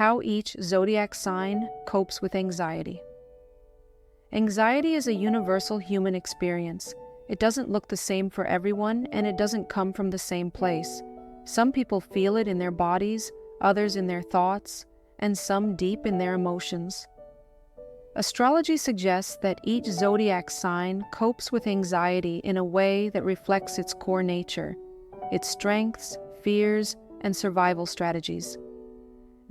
How each zodiac sign copes with anxiety. Anxiety is a universal human experience. It doesn't look the same for everyone, and it doesn't come from the same place. Some people feel it in their bodies, others in their thoughts, and some deep in their emotions. Astrology suggests that each zodiac sign copes with anxiety in a way that reflects its core nature, its strengths, fears, and survival strategies.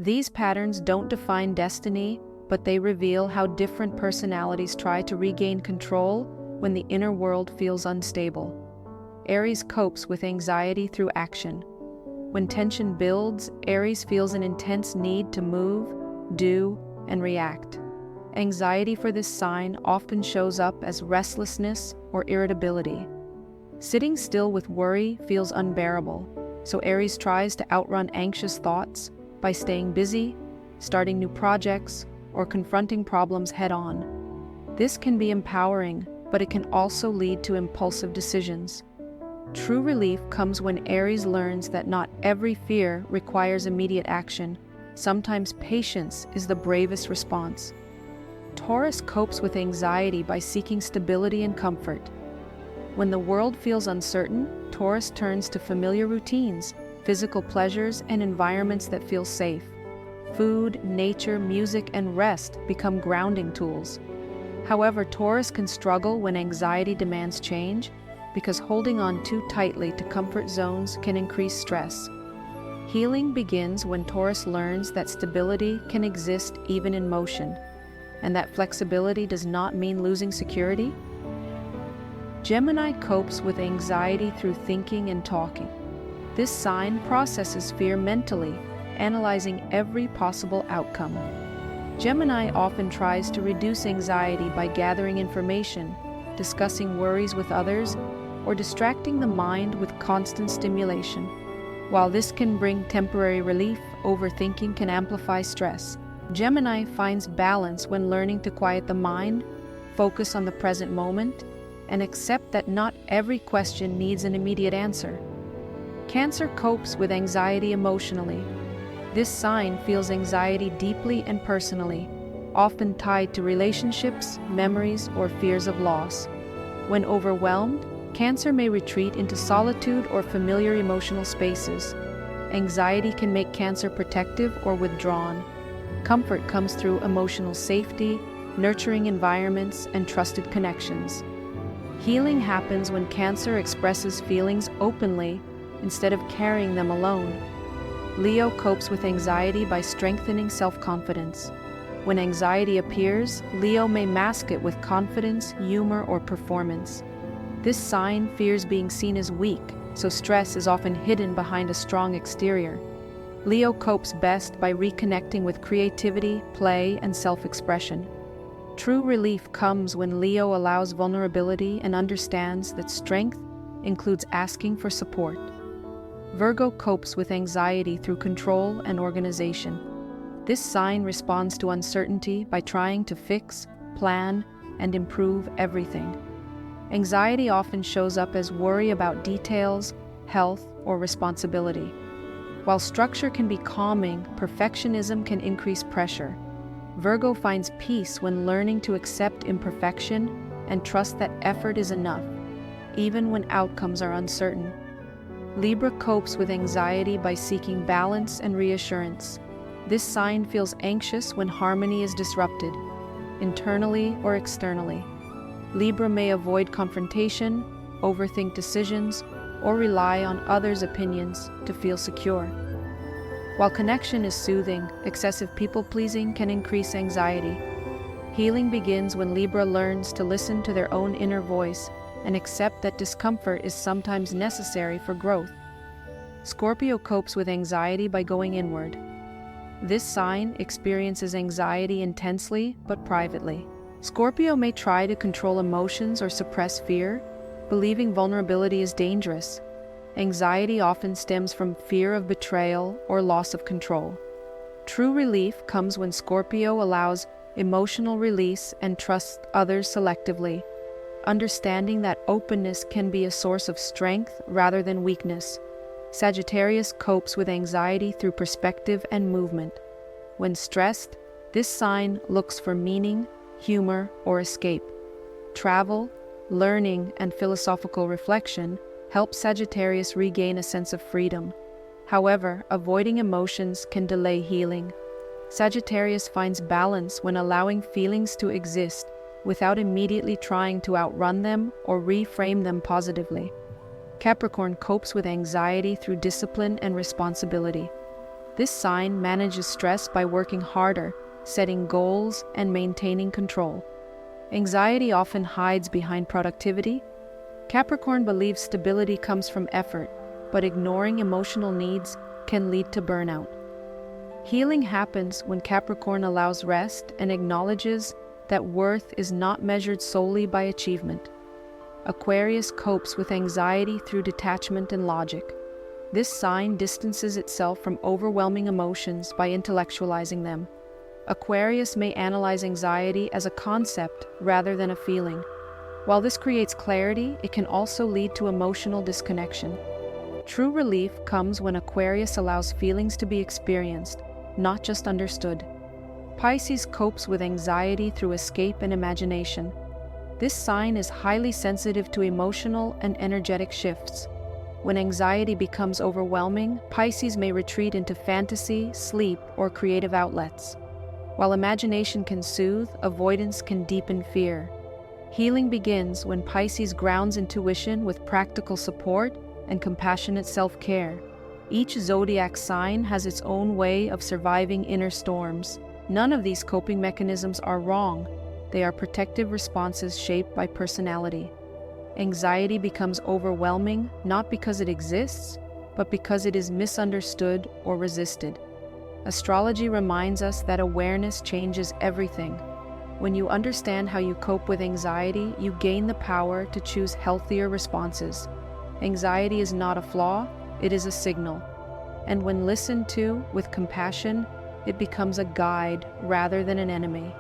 These patterns don't define destiny, but they reveal how different personalities try to regain control when the inner world feels unstable. Aries copes with anxiety through action. When tension builds, Aries feels an intense need to move, do, and react. Anxiety for this sign often shows up as restlessness or irritability. Sitting still with worry feels unbearable, so Aries tries to outrun anxious thoughts by staying busy, starting new projects, or confronting problems head-on. This can be empowering, but it can also lead to impulsive decisions. True relief comes when Aries learns that not every fear requires immediate action. Sometimes patience is the bravest response. Taurus copes with anxiety by seeking stability and comfort. When the world feels uncertain, Taurus turns to familiar routines, physical pleasures, and environments that feel safe. Food, nature, music, and rest become grounding tools. However, Taurus can struggle when anxiety demands change, because holding on too tightly to comfort zones can increase stress. Healing begins when Taurus learns that stability can exist even in motion, and that flexibility does not mean losing security. Gemini copes with anxiety through thinking and talking. This sign processes fear mentally, analyzing every possible outcome. Gemini often tries to reduce anxiety by gathering information, discussing worries with others, or distracting the mind with constant stimulation. While this can bring temporary relief, overthinking can amplify stress. Gemini finds balance when learning to quiet the mind, focus on the present moment, and accept that not every question needs an immediate answer. Cancer copes with anxiety emotionally. This sign feels anxiety deeply and personally, often tied to relationships, memories, or fears of loss. When overwhelmed, Cancer may retreat into solitude or familiar emotional spaces. Anxiety can make Cancer protective or withdrawn. Comfort comes through emotional safety, nurturing environments, and trusted connections. Healing happens when Cancer expresses feelings openly instead of carrying them alone. Leo copes with anxiety by strengthening self-confidence. When anxiety appears, Leo may mask it with confidence, humor, or performance. This sign fears being seen as weak, so stress is often hidden behind a strong exterior. Leo copes best by reconnecting with creativity, play, and self-expression. True relief comes when Leo allows vulnerability and understands that strength includes asking for support. Virgo copes with anxiety through control and organization. This sign responds to uncertainty by trying to fix, plan, and improve everything. Anxiety often shows up as worry about details, health, or responsibility. While structure can be calming, perfectionism can increase pressure. Virgo finds peace when learning to accept imperfection and trust that effort is enough, even when outcomes are uncertain. Libra copes with anxiety by seeking balance and reassurance. This sign feels anxious when harmony is disrupted, internally or externally. Libra may avoid confrontation, overthink decisions, or rely on others' opinions to feel secure. While connection is soothing, excessive people-pleasing can increase anxiety. Healing begins when Libra learns to listen to their own inner voice and accept that discomfort is sometimes necessary for growth. Scorpio copes with anxiety by going inward. This sign experiences anxiety intensely but privately. Scorpio may try to control emotions or suppress fear, believing vulnerability is dangerous. Anxiety often stems from fear of betrayal or loss of control. True relief comes when Scorpio allows emotional release and trusts others selectively, understanding that openness can be a source of strength rather than weakness. Sagittarius copes with anxiety through perspective and movement. When stressed, this sign looks for meaning, humor, or escape. Travel, learning, and philosophical reflection help Sagittarius regain a sense of freedom. However, avoiding emotions can delay healing. Sagittarius finds balance when allowing feelings to exist without immediately trying to outrun them or reframe them positively. Capricorn copes with anxiety through discipline and responsibility. This sign manages stress by working harder, setting goals, and maintaining control. Anxiety often hides behind productivity. Capricorn believes stability comes from effort, but ignoring emotional needs can lead to burnout. Healing happens when Capricorn allows rest and acknowledges that worth is not measured solely by achievement. Aquarius copes with anxiety through detachment and logic. This sign distances itself from overwhelming emotions by intellectualizing them. Aquarius may analyze anxiety as a concept rather than a feeling. While this creates clarity, it can also lead to emotional disconnection. True relief comes when Aquarius allows feelings to be experienced, not just understood. Pisces copes with anxiety through escape and imagination. This sign is highly sensitive to emotional and energetic shifts. When anxiety becomes overwhelming, Pisces may retreat into fantasy, sleep, or creative outlets. While imagination can soothe, avoidance can deepen fear. Healing begins when Pisces grounds intuition with practical support and compassionate self-care. Each zodiac sign has its own way of surviving inner storms. None of these coping mechanisms are wrong. They are protective responses shaped by personality. Anxiety becomes overwhelming not because it exists, but because it is misunderstood or resisted. Astrology reminds us that awareness changes everything. When you understand how you cope with anxiety, you gain the power to choose healthier responses. Anxiety is not a flaw, it is a signal. And when listened to with compassion, it becomes a guide rather than an enemy.